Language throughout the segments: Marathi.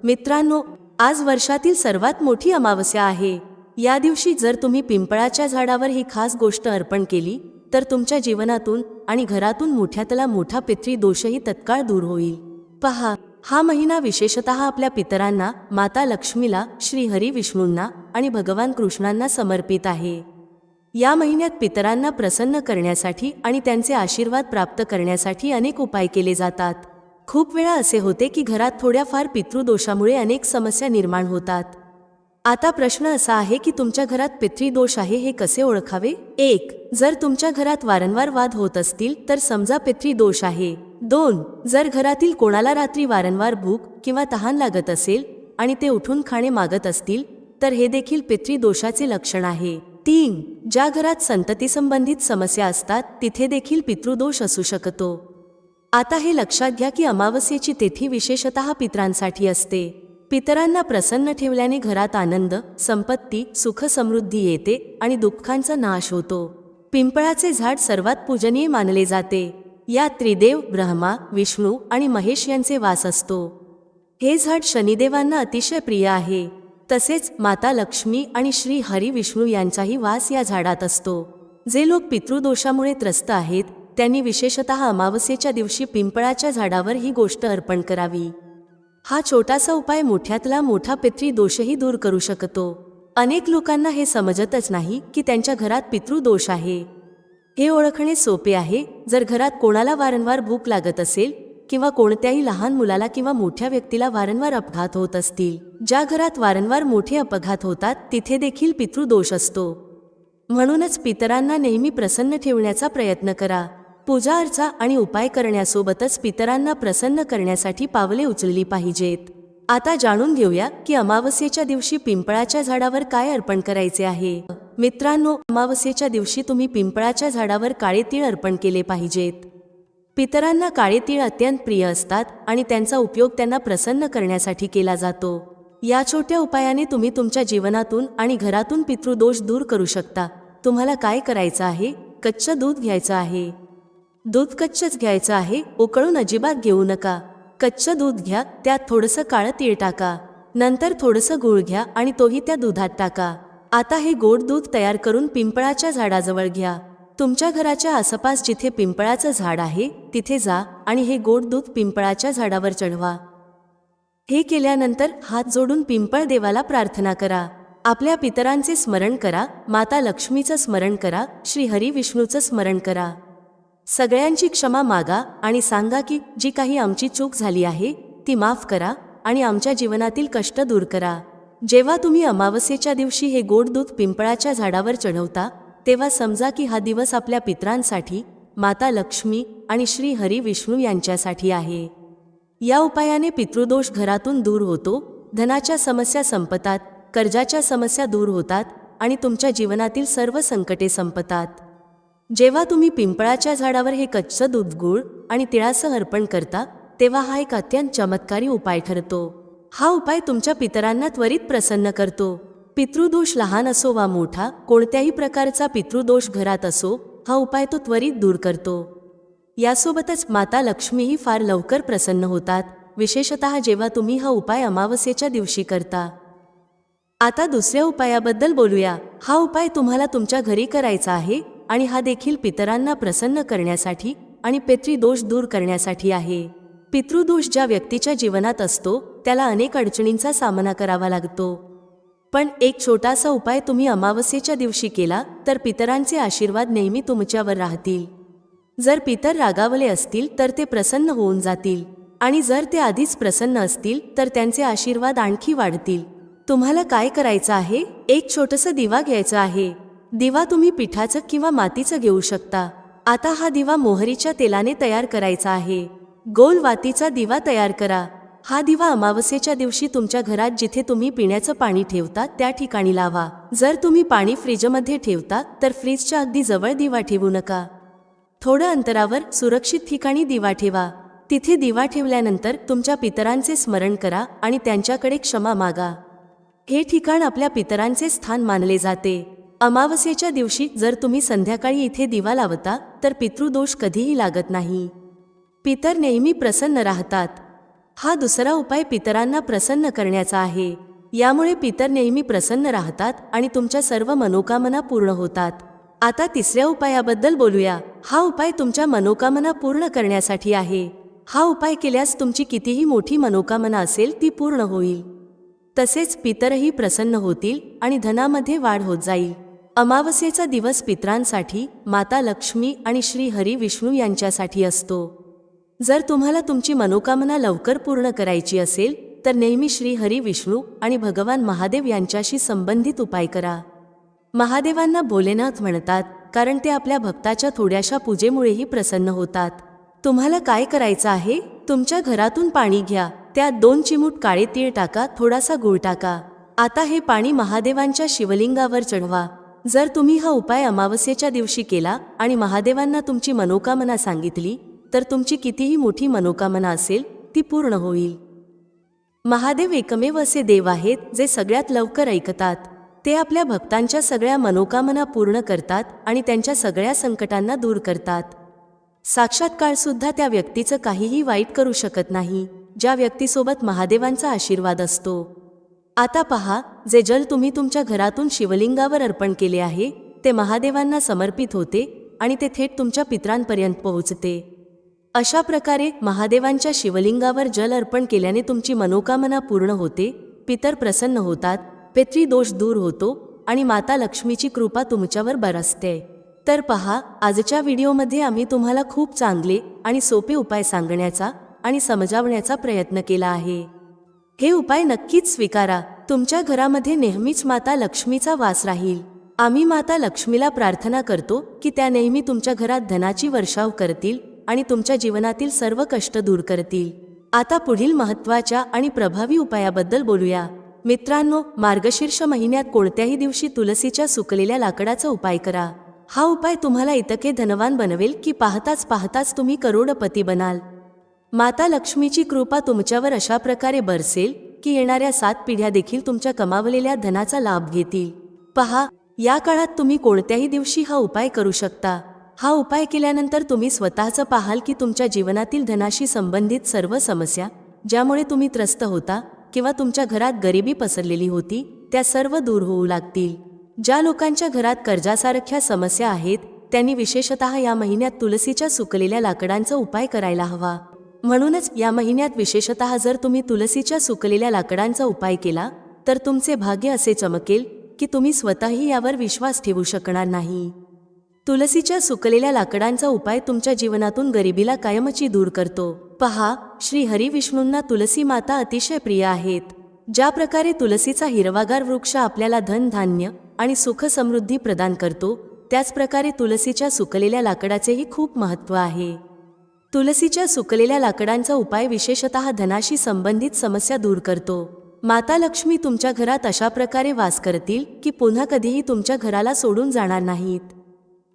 मित्रांनो, आज वर्षातील सर्वात मोठी अमावस्या आहे। या दिवशी जर तुम्ही पिंपळाच्या झाडावर ही खास गोष्ट अर्पण केली तर तुमच्या जीवनातून आणि घरातून मोठ्यातला मोठा पितृ दोषही तत्काळ दूर होईल। पहा, हा महिना विशेषतः आपल्या पितरांना, माता लक्ष्मीला, श्री हरी विष्णूंना आणि भगवान कृष्णांना समर्पित आहे। या महिन्यात पितरांना प्रसन्न करण्यासाठी आणि त्यांचे आशीर्वाद प्राप्त करण्यासाठी अनेक उपाय केले जातात। खूप वेळा असे होते की घरात थोड्याफार पितृदोषामुळे अनेक समस्या निर्माण होतात। आता प्रश्न असा आहे की तुमच्या घरात पितृदोष आहे हे कसे ओळखावे? 1. जर तुमच्या घरात वारंवार वाद होत असतील तर समजा पितृदोष आहे। 2. जर घरातील कोणाला रात्री वारंवार भूक किंवा तहान लागत असेल आणि ते उठून खाणे मागत असतील तर हे देखील पितृदोषाचे लक्षण आहे। 3. ज्या घरात संततीसंबंधित समस्या असतात तिथे देखील पितृदोष असू शकतो। आता हे लक्षात घ्या की अमावस्येची तिथी विशेषतः पितरांसाठी असते। पितरांना प्रसन्न ठेवल्याने घरात आनंद, संपत्ती, सुख समृद्धी येते आणि दुःखांचा नाश होतो। पिंपळाचे झाड सर्वात पूजनीय मानले जाते। यात त्रिदेव ब्रह्मा, विष्णू आणि महेश यांचे वास असतो। हे झाड शनिदेवांना अतिशय प्रिय आहे। तसेच माता लक्ष्मी आणि श्री हरी विष्णू यांचाही वास या झाडात असतो। जे लोक पितृदोषामुळे त्रस्त आहेत त्यांनी विशेषतः अमावस्येच्या दिवशी पिंपळाच्या झाडावर ही गोष्ट अर्पण करावी। हा छोटासा उपाय मोठ्यातला मोठा पितृदोषही दूर करू शकतो। अनेक लोकांना हे समजतच नाही की त्यांच्या घरात पितृदोष आहे। हे ओळखणे सोपे आहे। जर घरात कोणाला वारंवार भूक लागत असेल किंवा कोणत्याही लहान मुलाला किंवा मोठ्या व्यक्तीला वारंवार अपघात होत असतील, ज्या घरात वारंवार मोठे अपघात होतात तिथे देखील पितृदोष असतो। म्हणूनच पितरांना नेहमी प्रसन्न ठेवण्याचा प्रयत्न करा। पूजा अर्चा आणि उपाय करण्यासोबतच पितरांना प्रसन्न करण्यासाठी पावले उचलली पाहिजेत। आता जाणून घेऊया की अमावस्येच्या दिवशी पिंपळाच्या झाडावर काय अर्पण करायचे आहे। मित्रांनो, अमावस्येच्या दिवशी तुम्ही पिंपळाच्या झाडावर काळे तीळ अर्पण केले पाहिजेत। पितरांना काळे तीळ अत्यंत प्रिय असतात आणि त्यांचा उपयोग त्यांना प्रसन्न करण्यासाठी केला जातो। या छोट्या उपायाने तुम्ही तुमच्या जीवनातून आणि घरातून पितृदोष दूर करू शकता। तुम्हाला काय करायचं आहे? कच्चं दूध घ्यायचं आहे। दूध कच्चंच घ्यायचं आहे, उकळून अजिबात घेऊ नका। कच्चं दूध घ्या, त्यात थोडंसं काळं तीळ टाका। नंतर थोडंसं गूळ घ्या आणि तोही त्या दुधात टाका। आता हे गोड दूध तयार करून पिंपळाच्या झाडाजवळ घ्या। तुमच्या घराच्या आसपास जिथे पिंपळाचं झाड आहे तिथे जा आणि हे गोड दूध पिंपळाच्या झाडावर चढवा। हे केल्यानंतर हात जोडून पिंपळ देवाला प्रार्थना करा। आपल्या पितरांचे स्मरण करा, माता लक्ष्मीचं स्मरण करा, श्री हरी विष्णूचं स्मरण करा। सगळ्यांची क्षमा मागा आणि सांगा की जी काही आमची चूक झाली आहे ती माफ करा आणि आमच्या जीवनातील कष्ट दूर करा। जेव्हा तुम्ही अमावस्येच्या दिवशी हे गोड दूध पिंपळाच्या झाडावर चढवता तेव्हा समजा की हा दिवस आपल्या पितरांसाठी, माता लक्ष्मी आणि श्री हरी विष्णू यांच्यासाठी आहे। या उपायाने पितृदोष घरातून दूर होतो, धनाच्या समस्या संपतात, कर्जाच्या समस्या दूर होतात आणि तुमच्या जीवनातील सर्व संकटे संपतात। जेव्हा तुम्ही पिंपळाच्या झाडावर हे कच्चं दूध, गूळ आणि तिळासह अर्पण करता तेव्हा हा एक अत्यंत चमत्कारी उपाय ठरतो। हा उपाय तुमच्या पितरांना त्वरित प्रसन्न करतो। पितृदोष लहान असो वा मोठा, कोणत्याही प्रकारचा पितृदोष घरात असो, हा उपाय तो त्वरित दूर करतो। यासोबतच माता लक्ष्मीही फार लवकर प्रसन्न होतात, विशेषतः जेव्हा तुम्ही हा उपाय अमावस्येच्या दिवशी करता। आता दुसऱ्या उपायाबद्दल बोलूया। हा उपाय तुम्हाला तुमच्या घरी करायचा आहे आणि हा देखील पितरांना प्रसन्न करण्यासाठी आणि पितृदोष दूर करण्यासाठी आहे। पितृदोष ज्या व्यक्तीच्या जीवनात असतो त्याला अनेक अडचणींचा सामना करावा लागतो, पण एक छोटासा उपाय तुम्ही अमावस्येच्या दिवशी केला तर पितरांचे आशीर्वाद नेहमी तुमच्यावर राहतील। जर पितर रागावले असतील तर ते प्रसन्न होऊन जातील आणि जर ते आधीच प्रसन्न असतील तर त्यांचे आशीर्वाद आणखी वाढतील। तुम्हाला काय करायचं आहे? एक छोटंसं दिवा घ्यायचं आहे। दिवा तुम्ही पिठाचं किंवा मातीचं घेऊ शकता। आता हा दिवा मोहरीच्या तेलाने तयार करायचा आहे। गोल वातीचा दिवा तयार करा। हा दिवा अमावस्येच्या दिवशी तुमच्या घरात जिथे तुम्ही पिण्याचं पाणी ठेवता त्या ठिकाणी लावा। जर तुम्ही पाणी फ्रीजमध्ये ठेवता तर फ्रीजच्या अगदी जवळ दिवा ठेवू नका। थोडं अंतरावर सुरक्षित ठिकाणी दिवा ठेवा। तिथे दिवा ठेवल्यानंतर तुमच्या पितरांचे स्मरण करा आणि त्यांच्याकडे क्षमा मागा। हे ठिकाण आपल्या पितरांचे स्थान मानले जाते। अमावस्येच्या दिवशी जर तुम्ही संध्याकाळी इथे दिवा लावता तर पितृदोष कधीही लागत नाही। पितर नेहमी प्रसन्न राहतात। हा दुसरा उपाय पितरांना प्रसन्न करण्याचा आहे. यामुळे पितर नेहमी प्रसन्न राहतात आणि तुमच्या सर्व मनोकामना पूर्ण होतात. आता तिसऱ्या उपायाबद्दल बोलूया. हा उपाय तुमच्या मनोकामना पूर्ण करण्यासाठी आहे. हा उपाय केल्यास तुमची कितीही मोठी मनोकामना असेल ती पूर्ण होईल. तसेच पितरही प्रसन्न होतील आणि धनामध्ये वाढ होत जाईल. अमावस्येचा दिवस पितरांसाठी, माता लक्ष्मी आणि श्री हरी विष्णू यांच्यासाठी असतो. जर तुम्हाला तुमची मनोकामना लवकर पूर्ण करायची असेल तर नेहमी श्री हरी विष्णू आणि भगवान महादेव यांच्याशी संबंधित उपाय करा. महादेवांना भोलेनाथ म्हणतात कारण ते आपल्या भक्ताच्या थोड्याशा पूजेमुळेही प्रसन्न होतात. तुम्हाला काय करायचं आहे? तुमच्या घरातून पाणी घ्या, त्यात 2 चिमूट काळे तीळ टाका, थोडासा गूळ टाका. आता हे पाणी महादेवांच्या शिवलिंगावर चढवा. जर तुम्ही हा उपाय अमावस्येच्या दिवशी केला आणि महादेवांना तुमची मनोकामना सांगितली तर तुमची कितीही मोठी मनोकामना असेल ती पूर्ण होईल. महादेव एकमेव असे देव आहेत जे सगळ्यात लवकर ऐकतात. ते आपल्या भक्तांच्या सगळ्या मनोकामना पूर्ण करतात आणि त्यांच्या सगळ्या संकटांना दूर करतात. साक्षात्कार सुद्धा त्या व्यक्तीचं काहीही वाईट करू शकत नाही ज्या व्यक्तीसोबत महादेवांचा आशीर्वाद असतो. आता पहा, जे जल तुम्ही तुमच्या घरातून शिवलिंगावर अर्पण केले आहे ते महादेवांना समर्पित होते आणि ते थेट तुमच्या पितरांपर्यंत पोहोचते. अशा प्रकारे महादेवांच्या शिवलिंगावर जल अर्पण केल्याने तुमची मनोकामना पूर्ण होते, पितर प्रसन्न होतात, पितृदोष दूर होतो आणि माता लक्ष्मीची कृपा तुमच्यावर बरसते. तर पहा, आजच्या व्हिडिओमध्ये आम्ही तुम्हाला खूप चांगले आणि सोपे उपाय सांगण्याचा आणि समजावण्याचा प्रयत्न केला आहे. हे उपाय नक्कीच स्वीकारा. तुमच्या घरामध्ये नेहमीच माता लक्ष्मीचा वास राहील. आम्ही माता लक्ष्मीला प्रार्थना करतो की त्या नेहमी तुमच्या घरात धनाची वर्षाव करतील आणि तुमच्या जीवनातील सर्व कष्ट दूर करतील. आता पुढील महत्त्वाच्या आणि प्रभावी उपायाबद्दल बोलूया. मित्रांनो, मार्गशीर्ष महिन्यात कोणत्याही दिवशी तुलसीच्या सुकलेल्या लाकडाचा उपाय करा. हा उपाय तुम्हाला इतके धनवान बनवेल की पाहताच पाहताच तुम्ही करोडपती बनाल. माता लक्ष्मीची कृपा तुमच्यावर अशा प्रकारे बरसेल की येणाऱ्या 7 पिढ्या देखील तुमच्या कमावलेल्या धनाचा लाभ घेतील. पहा, या काळात तुम्ही कोणत्याही दिवशी हा उपाय करू शकता. हा उपाय केल्यानंतर तुम्ही स्वतःचं पाहाल की तुमच्या जीवनातील धनाशी संबंधित सर्व समस्या ज्यामुळे तुम्ही त्रस्त होता किंवा तुमच्या घरात गरिबी पसरलेली होती त्या सर्व दूर होऊ लागतील. ज्या लोकांच्या घरात कर्जासारख्या समस्या आहेत त्यांनी विशेषतः या महिन्यात तुलसीच्या सुकलेल्या लाकडांचा उपाय करायला हवा. म्हणूनच या महिन्यात विशेषतः जर तुम्ही तुलसीच्या सुकलेल्या लाकडांचा उपाय केला तर तुमचे भाग्य असे चमकेल की तुम्ही स्वतःही यावर विश्वास ठेवू शकणार नाही. तुलसीच्या सुकलेल्या लाकडांचा उपाय तुमच्या जीवनातून गरिबीला कायमची दूर करतो. पहा, श्री हरी विष्णूंना तुलसी माता अतिशय प्रिय आहेत. ज्या प्रकारे तुलसीचा हिरवागार वृक्ष आपल्याला धन, धान्य आणि सुख समृद्धी प्रदान करतो, त्याच प्रकारे तुलसीच्या सुकलेल्या लाकडाचेही खूप महत्त्व आहे. तुलसीच्या सुकलेल्या लाकडांचा उपाय विशेषतः धनाशी संबंधित समस्या दूर करतो. माता लक्ष्मी तुमच्या घरात अशा प्रकारे वास करतील की पुन्हा कधीही तुमच्या घराला सोडून जाणार नाहीत.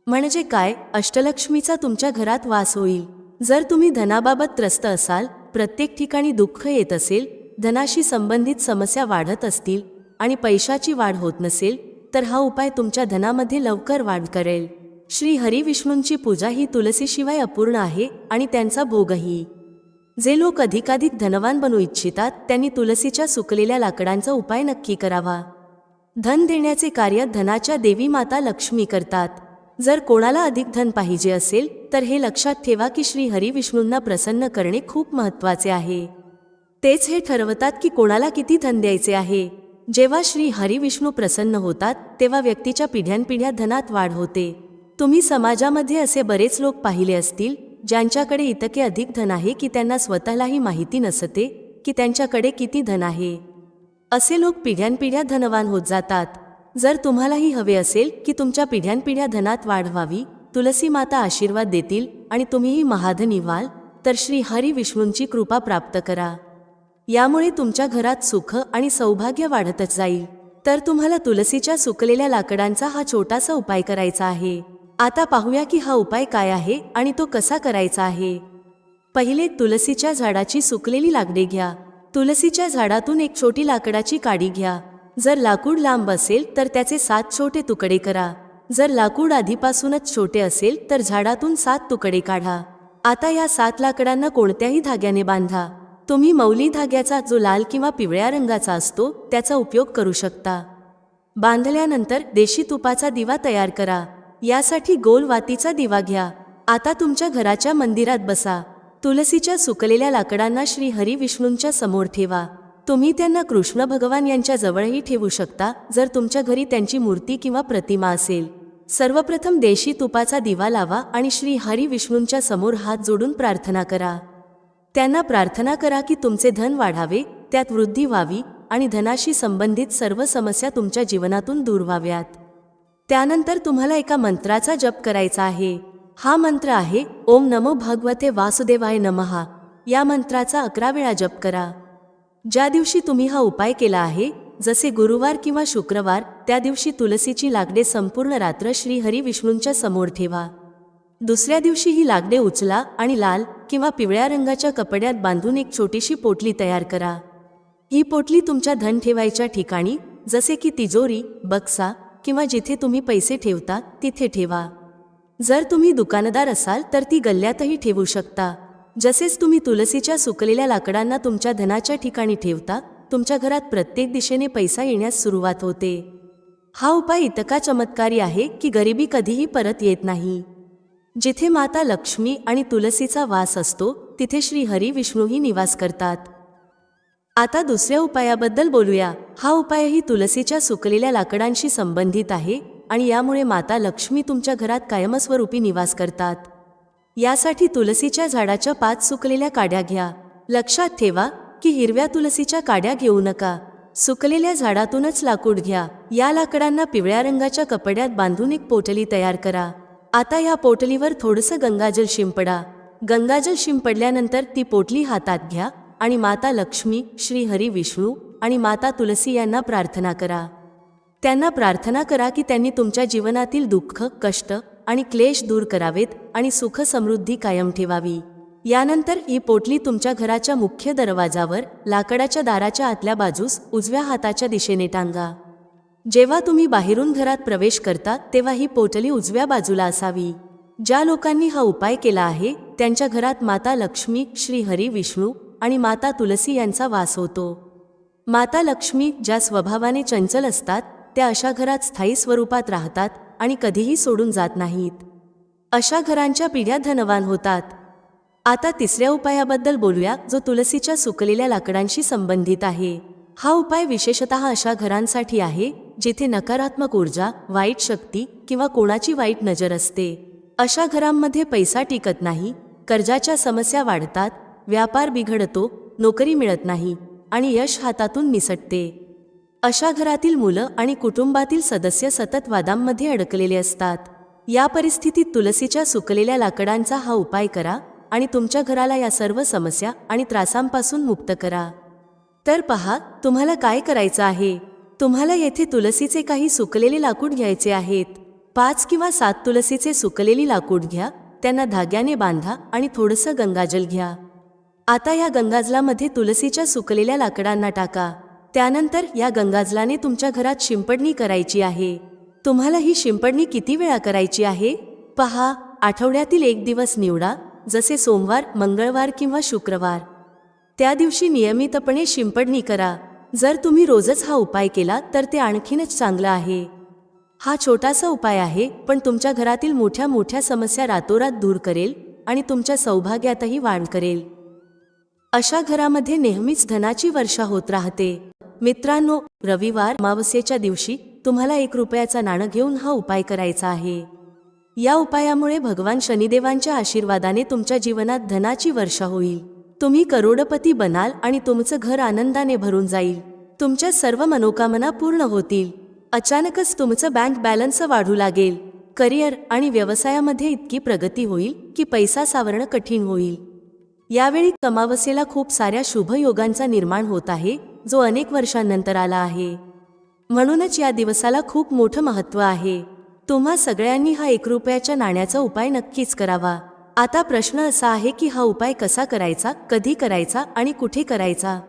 म्हणजे काय? अष्टलक्ष्मीचा तुमच्या घरात वास होईल. जर तुम्ही धनाबाबत त्रस्त असाल, प्रत्येक ठिकाणी दुःख येत असेल, धनाशी संबंधित समस्या वाढत असतील आणि पैशाची वाढ होत नसेल तर हा उपाय तुमच्या धनामध्ये लवकर वाढ करेल. श्री हरी विष्णूंची पूजा ही तुलसीशिवाय अपूर्ण आहे आणि त्यांचा भोगही. जे लोक अधिकाधिक धनवान बनू इच्छितात त्यांनी तुलसीच्या सुकलेल्या लाकडांचा उपाय नक्की करावा. धन देण्याचे कार्य धनाच्या देवी माता लक्ष्मी करतात. जर कोणाला अधिक धन पाहिजे असेल तर हे लक्षात ठेवा की श्री हरी विष्णूंना प्रसन्न करणे खूप महत्त्वाचे आहे. तेच हे ठरवतात की कोणाला किती धन द्यायचे आहे. जेव्हा श्री हरी विष्णू प्रसन्न होतात तेव्हा व्यक्तीच्या पिढ्यानपिढ्या धनात वाढ होते. तुम्ही समाजामध्ये असे बरेच लोक पाहिले असतील ज्यांच्याकडे इतके अधिक धन आहे की त्यांना स्वतःलाही माहिती नसते की त्यांच्याकडे किती धन आहे. असे लोक पिढ्यानपिढ्या धनवान होत जातात. जर तुम्हालाही हवे असेल की तुमच्या पिढ्यानपिढ्या धनात वाढ व्हावी, तुलसी माता आशीर्वाद देतील आणि तुम्हीही महाधनी व्हाल, तर श्री हरी विष्णूंची कृपा प्राप्त करा. यामुळे तुमच्या घरात सुख आणि सौभाग्य वाढतच जाईल. तर तुम्हाला तुलसीच्या सुकलेल्या लाकडांचा हा छोटासा उपाय करायचा आहे. आता पाहूया की हा उपाय काय आहे आणि तो कसा करायचा आहे. पहिले, तुलसीच्या झाडाची सुकलेली लाकडे घ्या. तुलसीच्या झाडातून एक छोटी लाकडाची काडी घ्या. जर लाकूड लांब असेल तर त्याचे 7 छोटे तुकडे करा. जर लाकूड आधीपासूनच छोटे असेल तर झाडातून 7 तुकडे काढा. आता या 7 लाकडांना कोणत्याही धाग्याने बांधा. तुम्ही मौली धाग्याचा, जो लाल किंवा पिवळ्या रंगाचा असतो, त्याचा उपयोग करू शकता. बांधल्यानंतर देशी तुपाचा दिवा तयार करा. यासाठी गोल वातीचा दिवा घ्या. आता तुमच्या घराच्या मंदिरात बसा. तुलसीच्या सुकलेल्या लाकडांना श्री हरी विष्णूंच्या समोर ठेवा. तुम्ही त्यांना कृष्ण भगवान यांच्या जवळही ठेवू शकता, जर तुमच्या घरी त्यांची मूर्ती किंवा प्रतिमा असेल. सर्वप्रथम देशी तुपाचा दिवा लावा आणि श्री हरी विष्णूंच्या समोर हात जोडून प्रार्थना करा. त्यांना प्रार्थना करा की तुमचे धन वाढावे, त्यात वृद्धी व्हावी आणि धनाशी संबंधित सर्व समस्या तुमच्या जीवनातून दूर व्हाव्यात. त्यानंतर तुम्हाला एका मंत्राचा जप करायचा आहे. हा मंत्र आहे ओम नमो भगवते वासुदेवाय नमः. या मंत्राचा 11 वेळा जप करा. ज्या दिवशी तुम्ही हा उपाय केला आहे, जसे गुरुवार किंवा शुक्रवार, त्या दिवशी तुलसीची लाकडे संपूर्ण रात्र श्री हरी विष्णूंच्या समोर ठेवा. दुसऱ्या दिवशी ही लाकडे उचला आणि लाल किंवा पिवळ्या रंगाच्या कपड्यात बांधून एक छोटीशी पोटली तयार करा. ही पोटली तुमच्या धन ठेवायच्या ठिकाणी, जसे की तिजोरी, बक्सा किंवा जिथे तुम्ही पैसे ठेवता तिथे ठेवा. जर तुम्ही दुकानदार असाल तर ती गल्ल्यातही ठेवू शकता. जसेच तुम्ही तुलसीच्या सुकलेल्या लाकडांना तुमच्या धनाच्या ठिकाणी ठेवता, तुमच्या घरात प्रत्येक दिशेने पैसा येण्यास सुरुवात होते. हा उपाय इतका चमत्कारी आहे की गरिबी कधीही परत येत नाही. जिथे माता लक्ष्मी आणि तुलसीचा वास असतो, तिथे श्री हरी विष्णूही निवास करतात. आता दुसऱ्या उपायाबद्दल बोलूया. हा उपायही तुलसीच्या सुकलेल्या लाकडांशी संबंधित आहे आणि यामुळे माता लक्ष्मी तुमच्या घरात कायमस्वरूपी निवास करतात. यासाठी तुलसीच्या झाडाच्या 5 सुकलेल्या काड्या घ्या. लक्षात ठेवा की हिरव्या तुलसीच्या काड्या घेऊ नका. सुकलेल्या झाडातूनच लाकूड घ्या. या लाकडांना पिवळ्या रंगाच्या कपड्यात बांधून एक पोटली तयार करा. आता या पोटलीवर थोडंसं गंगाजल शिंपडा. गंगाजल शिंपडल्यानंतर ती पोटली हातात घ्या आणि माता लक्ष्मी, श्री हरी विष्णू आणि माता तुलसी यांना प्रार्थना करा. त्यांना प्रार्थना करा की त्यांनी तुमच्या जीवनातील दुःख, कष्ट आणि क्लेश दूर करावेत आणि सुख समृद्धी कायम ठेवावी. यानंतर ही पोटली तुमच्या घराच्या मुख्य दरवाजावर, लाकडाच्या दाराच्या आतल्या बाजूस उजव्या हाताच्या दिशेने टांगा. जेव्हा तुम्ही बाहेरून घरात प्रवेश करता तेव्हा ही पोटली उजव्या बाजूला असावी. ज्या लोकांनी हा उपाय केला आहे त्यांच्या घरात माता लक्ष्मी, श्री हरी विष्णू आणि माता तुलसी यांचा वास होतो. माता लक्ष्मी ज्या स्वभावाने चंचल असतात, त्या अशा घरात स्थायी स्वरूपात राहतात आणि कधीही सोडून जात नाहीत. अशा घरांच्या पिढ्या धनवान होतात. आता तिसऱ्या उपायाबद्दल बोलूया, जो तुलसीच्या सुकलेल्या लाकडांशी संबंधित आहे. हा उपाय विशेषतः अशा घरांसाठी आहे जिथे नकारात्मक ऊर्जा, वाईट शक्ती किंवा कोणाची वाईट नजर असते. अशा घरांमध्ये पैसा टिकत नाही, कर्जाच्या समस्या वाढतात, व्यापार बिघडतो, नोकरी मिळत नाही आणि यश हातातून निसटते. अशा घरातील मुलं आणि कुटुंबातील सदस्य सतत वादांमध्ये अडकलेले असतात. या परिस्थितीत तुलसीच्या सुकलेल्या लाकडांचा हा उपाय करा आणि तुमच्या घराला या सर्व समस्या आणि त्रासांपासून मुक्त करा. तर पहा, तुम्हाला काय करायचं आहे. तुम्हाला येथे तुलसीचे काही सुकलेले लाकूड घ्यायचे आहेत. 5 किंवा 7 तुलसीचे सुकलेली लाकूड घ्या. त्यांना धाग्याने बांधा आणि थोडंसं गंगाजल घ्या. आता या गंगाजलामध्ये तुलसीच्या सुकलेल्या लाकडांना टाका. त्यानंतर या गंगाजलाने तुमच्या घरात शिंपडणी करायची आहे. तुम्हाला ही शिंपडणी किती वेळा करायची आहे? पहा, आठवड्यातील एक दिवस निवडा, जसे सोमवार, मंगळवार किंवा शुक्रवार. त्या दिवशी नियमितपणे शिंपडणी करा. जर तुम्ही रोजच हा उपाय केला तर ते आणखीनच चांगलं आहे. हा छोटासा उपाय आहे, पण तुमच्या घरातील मोठ्या मोठ्या समस्या रातोरात दूर करेल आणि तुमच्या सौभाग्यातही वाढ करेल. अशा घरामध्ये नेहमीच धनाची वर्षा होत राहते. मित्रांनो, रविवार अमावस्येच्या दिवशी तुम्हाला 1 रुपयाचा नाणं घेऊन हा उपाय करायचा आहे. या उपायामुळे भगवान शनिदेवांच्या आशीर्वादाने तुमच्या जीवनात धनाची वर्षा होईल. तुम्ही करोडपती बनाल आणि तुमचं घर आनंदाने भरून जाईल. तुमच्या सर्व मनोकामना पूर्ण होतील. अचानकच तुमचं बँक बॅलन्स वाढू लागेल. करिअर आणि व्यवसायामध्ये इतकी प्रगती होईल की पैसा सावरणं कठीण होईल. यावेळी अमावस्येला खूप साऱ्या शुभ योगांचा निर्माण होत आहे, जो अनेक वर्षांनंतर आला आहे. म्हणूनच या दिवसाला खूप मोठं महत्त्व आहे. तुम्हा सगळ्यांनी हा 1 रुपयाच्या नाण्याचा उपाय नक्कीच करावा. आता प्रश्न असा आहे की हा उपाय कसा करायचा, कधी करायचा आणि कुठे करायचा.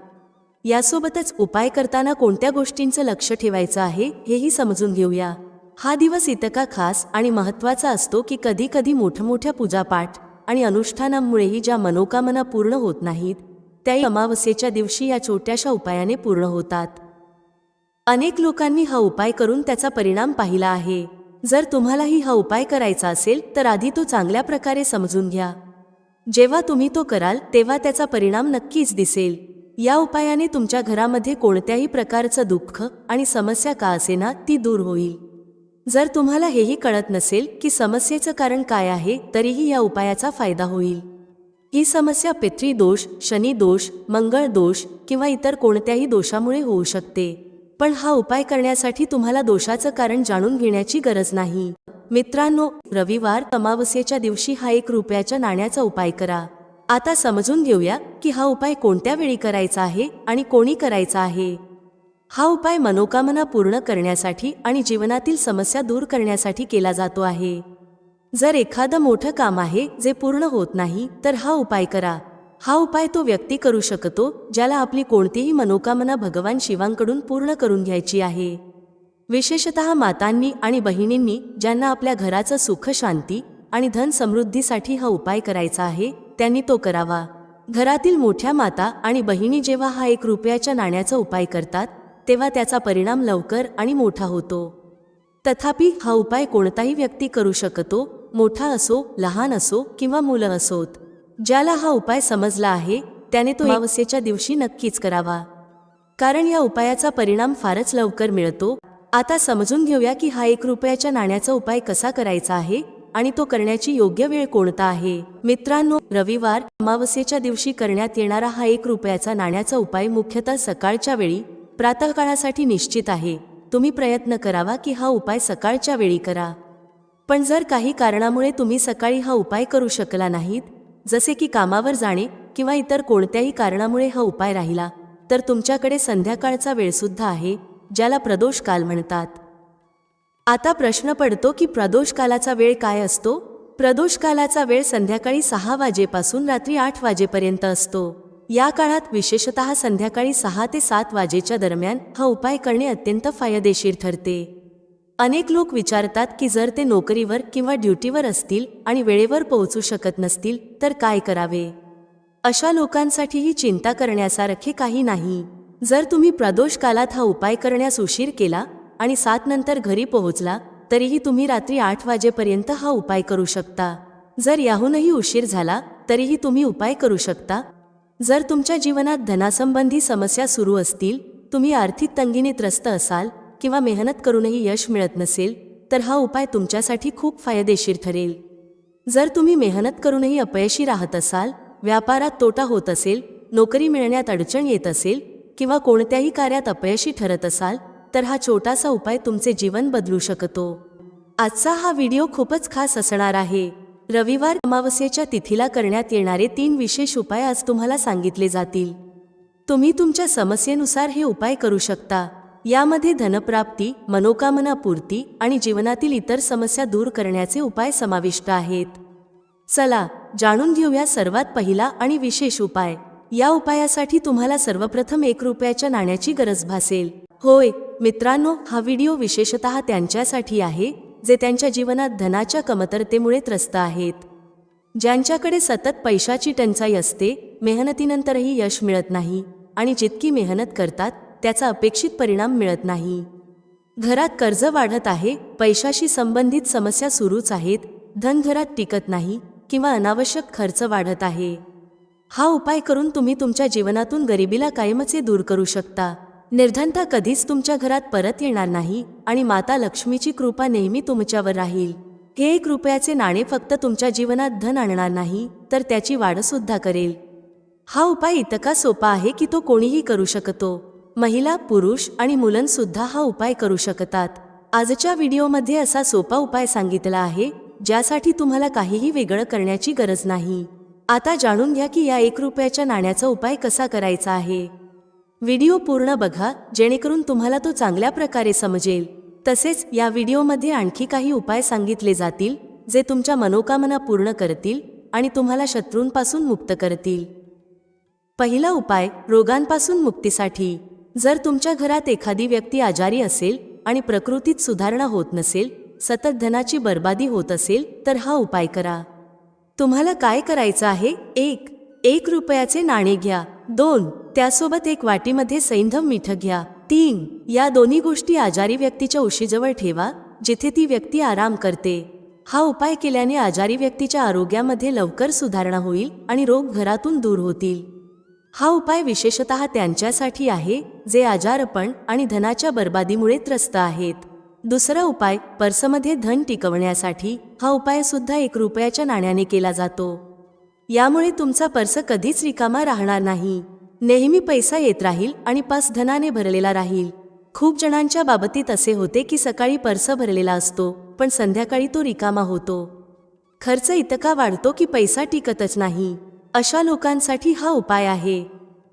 यासोबतच उपाय करताना कोणत्या गोष्टींचं लक्ष ठेवायचं आहे हेही समजून घेऊया. हा दिवस इतका खास आणि महत्त्वाचा असतो की कधी कधी मोठमोठ्या पूजापाठ आणि अनुष्ठानांमुळेही ज्या मनोकामना पूर्ण होत नाहीत त्याही अमावस्येच्या दिवशी या छोट्याशा उपायाने पूर्ण होतात। अनेक लोकांनी हा उपाय करून त्याचा परिणाम पाहिला आहे। जर तुम्हालाही हा उपाय करायचा असेल तर आधी तो चांगल्या प्रकारे समजून घ्या। जेव्हा तुम्ही तो कराल तेव्हा त्याचा परिणाम नक्कीच दिसेल। या उपायाने तुमच्या घरामध्ये कोणत्याही प्रकारचं दुःख आणि समस्या का असेना ती दूर होईल। जर तुम्हाला हेही कळत नसेल की समस्येचं कारण काय आहे तरीही या उपायाचा फायदा होईल। ही समस्या पितृदोष, शनी दोष, मंगळ दोष किंवा इतर कोणत्याही दोषामुळे होऊ शकते। पण हा उपाय करण्यासाठी तुम्हाला दोषाचं कारण जाणून घेण्याची गरज नाही। मित्रांनो, रविवार अमावस्येच्या दिवशी हा 1 रुपयाच्या नाण्याचा उपाय करा। आता समजून घेऊया की हा उपाय कोणत्या वेळी करायचा आहे आणि कोणी करायचा आहे। हा उपाय मनोकामना पूर्ण करण्यासाठी आणि जीवनातील समस्या दूर करण्यासाठी केला जातो आहे। जर एखादं मोठं काम आहे जे पूर्ण होत नाही तर हा उपाय करा। हा उपाय तो व्यक्ती करू शकतो ज्याला आपली कोणतीही मनोकामना भगवान शिवांकडून पूर्ण करून घ्यायची आहे। विशेषतः मातांनी आणि बहिणींनी ज्यांना आपल्या घराचं सुख, शांती आणि धन समृद्धीसाठी हा उपाय करायचा आहे त्यांनी तो करावा। घरातील मोठ्या माता आणि बहिणी जेव्हा हा 1 रुपयाच्या नाण्याचा उपाय करतात तेव्हा त्याचा परिणाम लवकर आणि मोठा होतो। तथापि हा उपाय कोणताही व्यक्ती करू शकतो, मोठा असो, लहान असो किंवा मुलं असोत। ज्याला हा उपाय समजला आहे त्याने तो अमावस्येच्या दिवशी नक्कीच करावा, कारण या उपायाचा परिणाम फारच लवकर मिळतो। आता समजून घेऊया की हा 1 रुपयाच्या नाण्याचा उपाय कसा करायचा आहे आणि तो करण्याची योग्य वेळ कोणता आहे। मित्रांनो, रविवार अमावस्येच्या दिवशी करण्यात येणारा हा 1 रुपयाचा नाण्याचा उपाय मुख्यतः सकाळच्या वेळी प्रातःकाळासाठी निश्चित आहे। तुम्ही प्रयत्न करावा की हा उपाय सकाळच्या वेळी करा। पण जर काही कारणामुळे तुम्ही सकाळी हा उपाय करू शकला नाहीत, जसे की कामावर जाणे किंवा इतर कोणत्याही कारणामुळे हा उपाय राहिला, तर तुमच्याकडे संध्याकाळचा वेळसुद्धा आहे, ज्याला प्रदोष काल म्हणतात। आता प्रश्न पडतो की प्रदोष कालाचा वेळ काय असतो? प्रदोष कालाचा वेळ संध्याकाळी 6 वाजेपासून रात्री 8 वाजेपर्यंत असतो। या काळात विशेषतः संध्याकाळी 6 ते 7 वाजेच्या दरम्यान हा उपाय करणे अत्यंत फायदेशीर ठरते। अनेक लोक विचारतात की जर ते नोकरीवर किंवा ड्युटीवर असतील आणि वेळेवर पोहोचू शकत नसतील तर काय करावे? अशा लोकांसाठीही चिंता करण्यासारखे काही नाही। जर तुम्ही प्रदोष कालात हा उपाय करण्यास उशीर केला आणि 7 नंतर घरी पोहोचला तरीही तुम्ही रात्री 8 वाजेपर्यंत हा उपाय करू शकता। जर याहूनही उशीर झाला तरीही तुम्ही उपाय करू शकता। जर तुमच्या जीवनात धनासंबंधी समस्या सुरू असतील, तुम्ही आर्थिक तंगीने त्रस्त असाल किंवा मेहनत करूनही यश मिळत नसेल तर हा उपाय तुमच्यासाठी खूप फायदेशीर ठरेल। जर तुम्ही मेहनत करूनही अपयशी राहत असाल, व्यापारात तोटा होत असेल, नोकरी मिळण्यात अडचण येत असेल किंवा कोणत्याही कार्यात अपयशी ठरत असाल तर हा छोटासा उपाय तुमचे जीवन बदलू शकतो। आजचा हा व्हिडिओ खूपच खास असणार आहे। रविवार अमावस्येच्या तिथीला करण्यात येणारे 3 विशेष उपाय आज तुम्हाला सांगितले जातील। तुम्ही तुमच्या समस्येनुसार हे उपाय करू शकता। यामध्ये धनप्राप्ती, मनोकामना पूर्ती आणि जीवनातील इतर समस्या दूर करण्याचे उपाय समाविष्ट आहेत। चला जाणून घेऊया सर्वात पहिला आणि विशेष उपाय। या उपायासाठी तुम्हाला सर्वप्रथम 1 रुपयाच्या नाण्याची गरज भासेल। होय मित्रांनो, हा व्हिडिओ विशेषतः त्यांच्यासाठी आहे जे त्यांच्या जीवनात धनाच्या कमतरतेमुळे त्रस्त आहेत, ज्यांच्याकडे सतत पैशाची टंचाई असते, मेहनतीनंतरही यश मिळत नाही आणि जितकी मेहनत करतात त्याचा अपेक्षित परिणाम मिळत नाही। घरात कर्ज वाढत आहे, पैशाशी संबंधित समस्या सुरूच आहेत, धन घरात टिकत नाही किंवा अनावश्यक खर्च वाढत आहे। हा उपाय करून तुम्ही तुमच्या जीवनातून गरिबीला कायमचे दूर करू शकता। निर्धनता कधीच तुमच्या घरात परत येणार नाही आणि माता लक्ष्मीची कृपा नेहमी तुमच्यावर राहील। हे 1 रुपयाचे नाणे फक्त तुमच्या जीवनात धन आणणार नाही तर त्याची वाढसुद्धा करेल। हा उपाय इतका सोपा आहे की तो कोणीही करू शकतो। महिला, पुरुष आणि मुलंसुद्धा हा उपाय करू शकतात। आजच्या व्हिडिओमध्ये असा सोपा उपाय सांगितला आहे ज्यासाठी तुम्हाला काहीही वेगळं करण्याची गरज नाही। आता जाणून घ्या की या 1 रुपयाच्या नाण्याचा उपाय कसा करायचा आहे। व्हिडिओ पूर्ण बघा जेणेकरून तुम्हाला तो चांगल्या प्रकारे समजेल। तसेच या व्हिडिओमध्ये आणखी काही उपाय सांगितले जातील जे तुमच्या मनोकामना पूर्ण करतील आणि तुम्हाला शत्रूंपासून मुक्त करतील। पहिला उपाय, रोगांपासून मुक्तीसाठी। जर तुमच्या घरात एखादी व्यक्ती आजारी असेल आणि प्रकृतीत सुधारणा होत नसेल, सतत धनाची बर्बादी होत असेल तर हा उपाय करा। तुम्हाला काय करायचं आहे? 1 रुपयाचे नाणे घ्या 2. त्यासोबत एक वाटीमध्ये सैंधव मीठ घ्या. 3. या दोन्ही गोष्टी आजारी व्यक्तीच्या उशीजवळ ठेवा, जिथे ती व्यक्ती आराम करते. हा उपाय केल्याने आजारी व्यक्तीच्या आरोग्यामध्ये लवकर सुधारणा होईल आणि रोग घरातून दूर होतील. हा उपाय विशेषतः त्यांच्यासाठी आहे जे आजारपण आणि धनाच्या बर्बादीमुळे त्रस्त आहेत. दुसरा उपाय, पर्समध्ये धन टिकवण्यासाठी. हा उपाय सुद्धा 1 रुपयाच्या नाण्याने केला जातो. यामुळे तुमचा पर्स कधीच रिकामा राहणार नाही. नेहमी पैसा येत राहील आणि पर्स धनाने भरलेला राहील. खूप जणांच्या बाबतीत असे होते की सकाळी पर्स भरलेला असतो, पण संध्याकाळी तो रिकामा होतो. खर्च इतका वाढतो की पैसा टिकतच नाही. अशा लोकांसाठी हा उपाय आहे.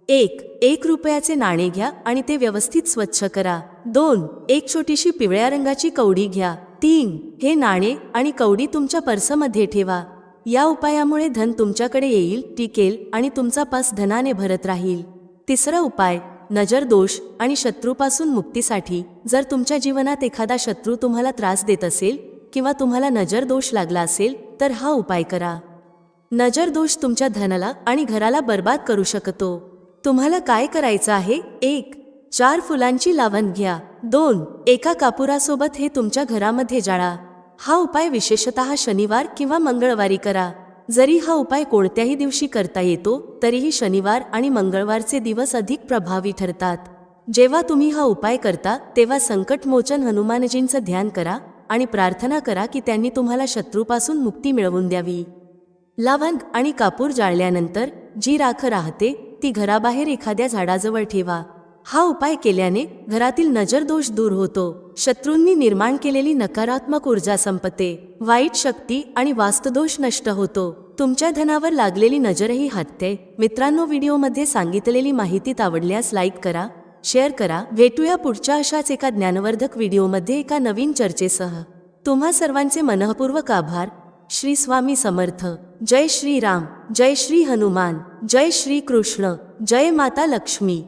1 रुपयाचे नाणे घ्या आणि ते व्यवस्थित स्वच्छ करा. 2. एक छोटीशी पिवळ्या रंगाची कवडी घ्या. 3. हे नाणे आणि कवडी तुमच्या पर्समध्ये ठेवा. या उपायामुळे धन तुमच्याकडे येईल, टिकेल आणि तुमचा पर्स धनाने भरत राहील. तिसरा उपाय, नजर दोष आणि शत्रूपासून मुक्तीसाठी. जर तुमच्या जीवनात एखादा शत्रू तुम्हाला त्रास देत असेल किंवा तुम्हाला नजर दोष लागला असेल तर हा उपाय करा. नजर दोष तुमच्या धनाला आणि घराला बर्बाद करू शकतो. तुम्हाला काय करायचं आहे? 1. 4 फुलांची लावण घ्या. 2. एका कापुरासोबत हे तुमच्या घरामध्ये जाळा. हा उपाय विशेषतः शनिवार किंवा मंगळवारी करा. जरी हा उपाय कोणत्याही दिवशी करता येतो, तरीही शनिवार आणि मंगळवारचे दिवस अधिक प्रभावी ठरतात. जेव्हा तुम्ही हा उपाय करता तेव्हा संकटमोचन हनुमानजींचं ध्यान करा आणि प्रार्थना करा की त्यांनी तुम्हाला शत्रूपासून मुक्ती मिळवून द्यावी. लवंग आणि कापूर जाळल्यानंतर जी राख राहते ती घराबाहेर एखाद्या झाडाजवळ ठेवा. हा उपाय केल्याने घरातील नजर दोष दूर होतो. शत्रूंनी निर्माण केलेली नकारात्मक ऊर्जा संपते. वाईट शक्ती आणि वास्तुदोष नष्ट होतो. तुमच्या धनावर लागलेली नजरही हटते. मित्रांनो, व्हिडिओमध्ये सांगितलेली माहिती आवडल्यास लाईक करा, शेअर करा. भेटूया पुढच्या अशाच एका ज्ञानवर्धक व्हिडिओमध्ये एका नवीन चर्चेसह. तुम्हा सर्वांचे मनःपूर्वक आभार. श्री स्वामी समर्थ. जय श्री राम, जय श्री हनुमान, जय श्री कृष्ण, जय माता लक्ष्मी.